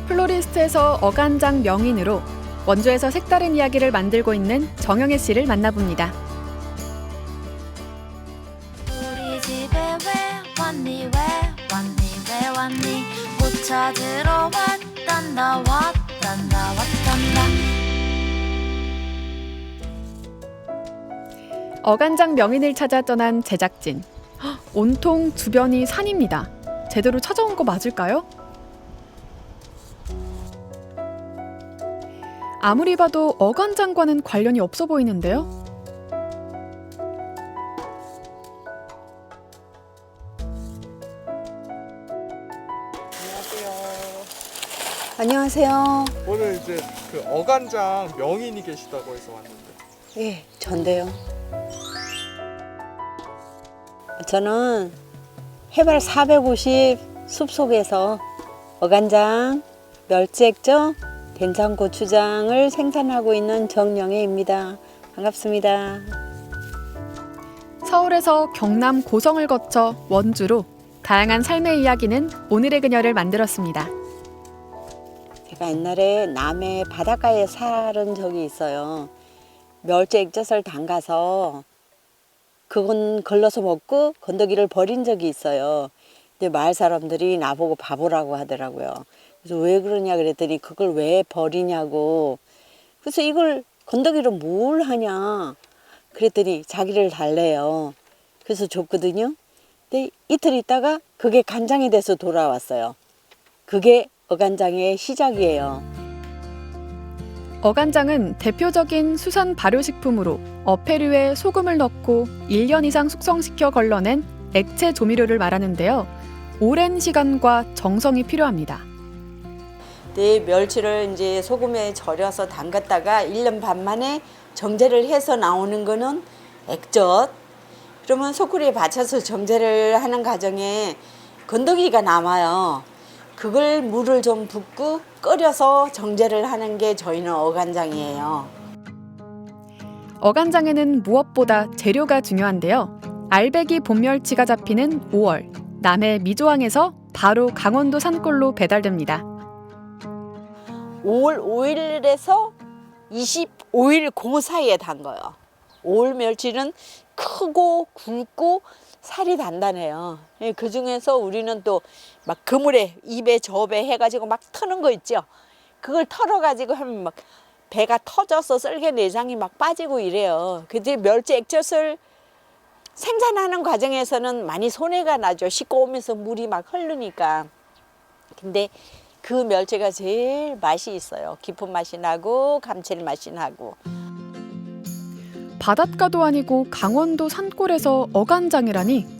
플로리스트에서 어간장 명인으로 원주에서 색다른 이야기를 만들고 있는 정영애 씨를 만나봅니다. 우리 집에 왜 왔니 왜 왔니 왜 왔니 못 찾으러 왔단다 왔단다 왔단다. 어간장 명인을 찾아 떠난 제작진. 온통 주변이 산입니다. 제대로 찾아온 거 맞을까요? 아무리 봐도 어간장과는 관련이 없어 보이는데요. 안녕하세요. 오늘 이제 그 어간장 명인이 계시다고 해서 왔는데. 예, 전데요. 저는 해발 450 숲속에서 어간장, 멸치액젓, 된장고추장을 생산하고 있는 정영애입니다. 반갑습니다. 서울에서 경남 고성을 거쳐 원주로 다양한 삶의 이야기는 오늘의 그녀를 만들었습니다. 제가 옛날에 남해 바닷가에 살은 적이 있어요. 멸치액젓을 담가서 그건 걸러서 먹고 건더기를 버린 적이 있어요. 근데 마을 사람들이 나보고 바보라고 하더라고요. 그래서 왜 그러냐 그랬더니 그걸 왜 버리냐고. 그래서 이걸 건더기로 뭘 하냐 그랬더니 자기를 달래요. 그래서 줬거든요. 근데 이틀 있다가 그게 간장이 돼서 돌아왔어요. 그게 어간장의 시작이에요. 어간장은 대표적인 수산 발효식품으로 어패류에 소금을 넣고 1년 이상 숙성시켜 걸러낸 액체 조미료를 말하는데요. 오랜 시간과 정성이 필요합니다. 네, 멸치를 이제 소금에 절여서 담갔다가 1년 반 만에 정제를 해서 나오는 거는 액젓. 그러면 소쿠리에 받쳐서 정제를 하는 과정에 건더기가 남아요. 그걸 물을 좀 붓고 끓여서 정제를 하는 게 저희는 어간장이에요. 어간장에는 무엇보다 재료가 중요한데요. 알배기 봄멸치가 잡히는 5월, 남해 미조항에서 바로 강원도 산골로 배달됩니다. 5월 5일에서 25일 그 사이에 담가요. 5월 멸치는 크고 굵고 살이 단단해요. 그 중에서 우리는 또 막 그물에 입에 저배 해가지고 막 터는 거 있죠. 그걸 털어가지고 하면 막 배가 터져서 썰개 내장이 막 빠지고 이래요. 근데 멸치 액젓을 생산하는 과정에서는 많이 손해가 나죠. 씻고 오면서 물이 막 흐르니까. 근데 그 멸치가 제일 맛이 있어요. 깊은 맛이 나고 감칠맛이 나고. 바닷가도 아니고 강원도 산골에서 어간장이라니.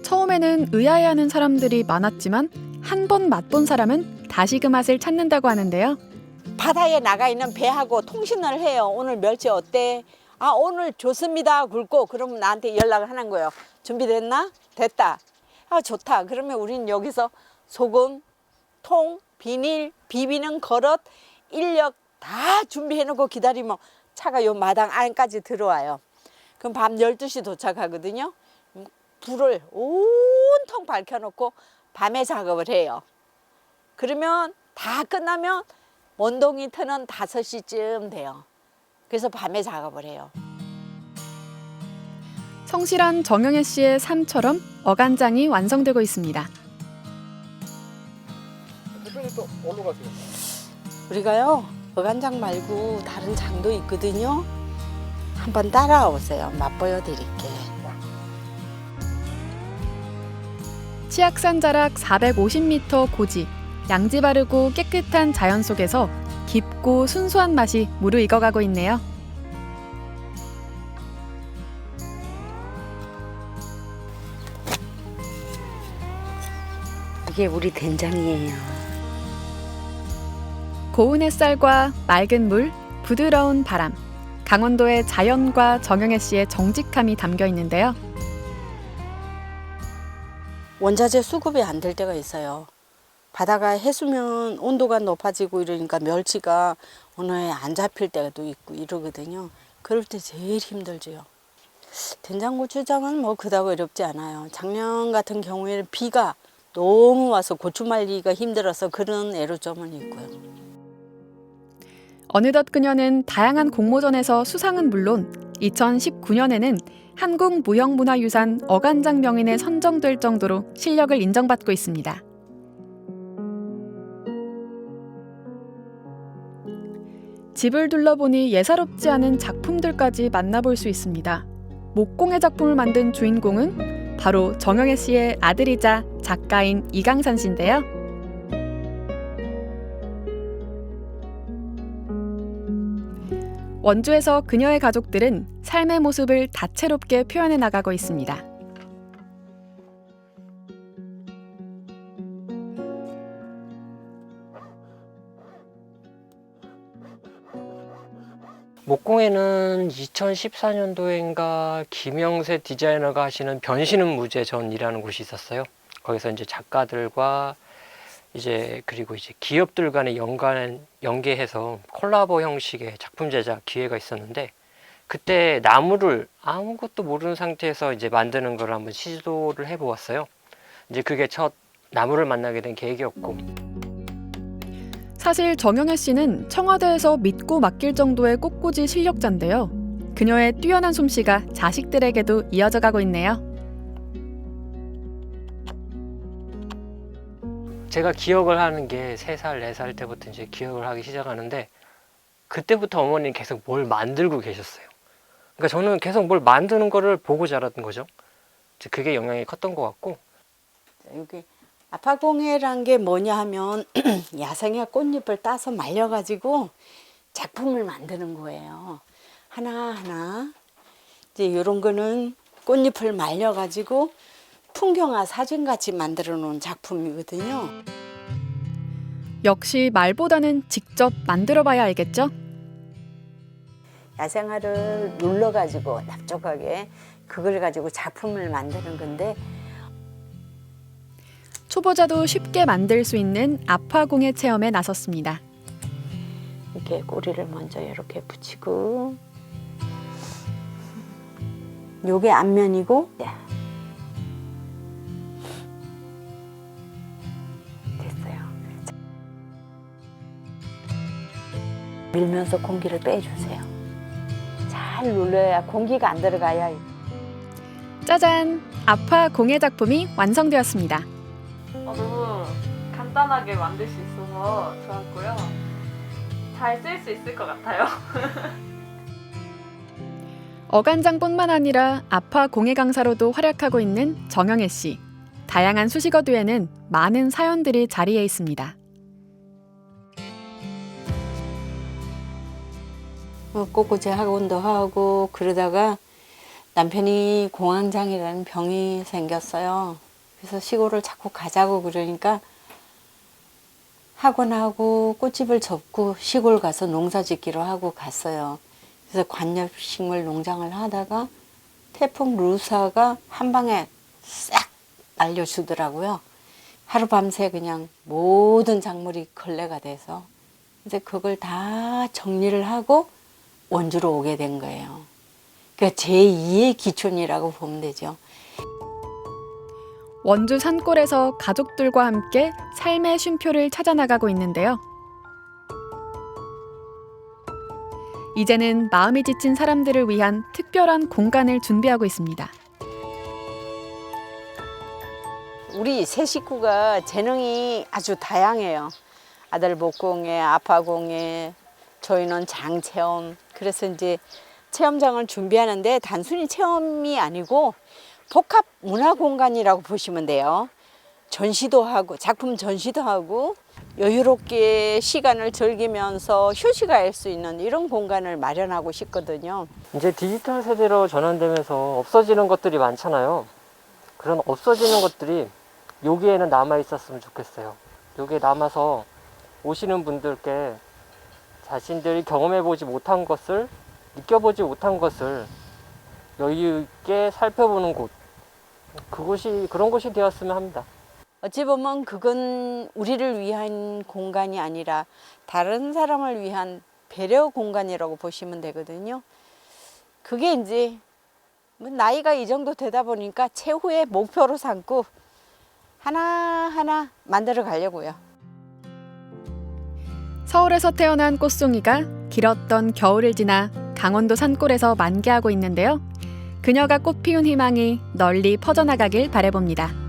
처음에는 의아해하는 사람들이 많았지만 한 번 맛본 사람은 다시 그 맛을 찾는다고 하는데요. 바다에 나가 있는 배하고 통신을 해요. 오늘 멸치 어때? 아, 오늘 좋습니다. 굵고. 그러면 나한테 연락을 하는 거예요. 준비됐나? 됐다. 아, 좋다. 그러면 우린 여기서 소금, 통, 비닐, 비비는 그릇, 인력 다 준비해놓고 기다리면 차가 요 마당 안까지 들어와요. 그럼 밤 12시 도착하거든요. 불을 온통 밝혀놓고 밤에 작업을 해요. 그러면 다 끝나면 원동이 트는 5시쯤 돼요. 그래서 밤에 작업을 해요. 성실한 정영애 씨의 삶처럼 어간장이 완성되고 있습니다. 대표님 또 어디로 가세요? 우리가요, 어간장 말고 다른 장도 있거든요. 한번 따라오세요. 맛보여 드릴게. 치악산 자락 450m 고지, 양지 바르고 깨끗한 자연 속에서 깊고 순수한 맛이 무르익어가고 있네요. 이게 우리 된장이에요. 고운 햇살과 맑은 물, 부드러운 바람, 강원도의 자연과 정영애 씨의 정직함이 담겨 있는데요. 원자재 수급이 안 될 때가 있어요. 바다가 해수면 온도가 높아지고 이러니까 멸치가 어느 해 안 잡힐 때도 있고 이러거든요. 그럴 때 제일 힘들지요. 된장고추장은 뭐 그다고 어렵지 않아요. 작년 같은 경우에는 비가 너무 와서 고추 말리기가 힘들어서 그런 애로점은 있고요. 어느덧 그녀는 다양한 공모전에서 수상은 물론 2019년에는 한국무형문화유산 어간장 명인에 선정될 정도로 실력을 인정받고 있습니다. 집을 둘러보니 예사롭지 않은 작품들까지 만나볼 수 있습니다. 목공의 작품을 만든 주인공은 바로 정영애 씨의 아들이자 작가인 이강산 씨인데요. 원주에서 그녀의 가족들은 삶의 모습을 다채롭게 표현해 나가고 있습니다. 목공에는 2014년도인가 김영세 디자이너가 하시는 변신은 무죄 전이라는 곳이 있었어요. 거기서 이제 작가들과 그리고 기업들 간의 연계해서 콜라보 형식의 작품 제작 기회가 있었는데, 그때 나무를 아무것도 모르는 상태에서 만드는 걸 한번 시도를 해보았어요. 그게 첫 나무를 만나게 된 계기였고. 사실 정영애 씨는 청와대에서 믿고 맡길 정도의 꽃꽂이 실력자인데요. 그녀의 뛰어난 솜씨가 자식들에게도 이어져 가고 있네요. 제가 기억을 하는 게 3살, 4살 때부터 기억을 하기 시작하는데, 그때부터 어머니는 계속 뭘 만들고 계셨어요. 그러니까 저는 계속 뭘 만드는 거를 보고 자랐던 거죠. 그게 영향이 컸던 것 같고. 여기 아파공예란 게 뭐냐 하면 야생의 꽃잎을 따서 말려가지고 작품을 만드는 거예요. 하나하나. 이런 거는 꽃잎을 말려가지고 풍경화 사진같이 만들어 놓은 작품이거든요. 역시 말보다는 직접 만들어 봐야 알겠죠? 야생화를 눌러가지고 납작하게 그걸 가지고 작품을 만드는 건데, 초보자도 쉽게 만들 수 있는 아파공예 체험에 나섰습니다. 이렇게 꼬리를 먼저 이렇게 붙이고, 요게 앞면이고, 됐어요. 밀면서 공기를 빼주세요. 잘 눌러야 공기가 안 들어가야. 짜잔! 아파공예 작품이 완성되었습니다. 너무 간단하게 만들 수 있어서 좋았고요. 잘 쓸 수 있을 것 같아요. 어간장뿐만 아니라 아파공예 강사로도 활약하고 있는 정영애 씨. 다양한 수식어도에는 많은 사연들이 자리해 있습니다. 꽃꽂이 학원도 하고 그러다가 남편이 공황장애라는 병이 생겼어요. 그래서 시골을 자꾸 가자고 그러니까 학원하고 꽃집을 접고 시골 가서 농사 짓기로 하고 갔어요. 그래서 관엽식물 농장을 하다가 태풍 루사가 한 방에 싹 날려주더라고요. 하루밤새 그냥 모든 작물이 걸레가 돼서 이제 그걸 다 정리를 하고 원주로 오게 된 거예요. 그러니까 제2의 기촌이라고 보면 되죠. 원주 산골에서 가족들과 함께 삶의 쉼표를 찾아 나가고 있는데요. 이제는 마음이 지친 사람들을 위한 특별한 공간을 준비하고 있습니다. 우리 세 식구가 재능이 아주 다양해요. 아들 목공예, 아빠 공예, 저희는 장체험. 그래서 이제 체험장을 준비하는데 단순히 체험이 아니고 복합 문화 공간이라고 보시면 돼요. 전시도 하고 작품 전시도 하고 여유롭게 시간을 즐기면서 휴식할 수 있는 이런 공간을 마련하고 싶거든요. 이제 디지털 세대로 전환되면서 없어지는 것들이 많잖아요. 그런 없어지는 것들이 여기에는 남아 있었으면 좋겠어요. 여기에 남아서 오시는 분들께 자신들이 경험해보지 못한 것을, 느껴보지 못한 것을 여유 있게 살펴보는 곳, 그런 곳이 되었으면 합니다. 어찌 보면 그건 우리를 위한 공간이 아니라 다른 사람을 위한 배려 공간이라고 보시면 되거든요. 그게 이제 나이가 이 정도 되다 보니까 최후의 목표로 삼고 하나하나 만들어 가려고요. 서울에서 태어난 꽃송이가 길었던 겨울을 지나 강원도 산골에서 만개하고 있는데요. 그녀가 꽃 피운 희망이 널리 퍼져나가길 바라봅니다.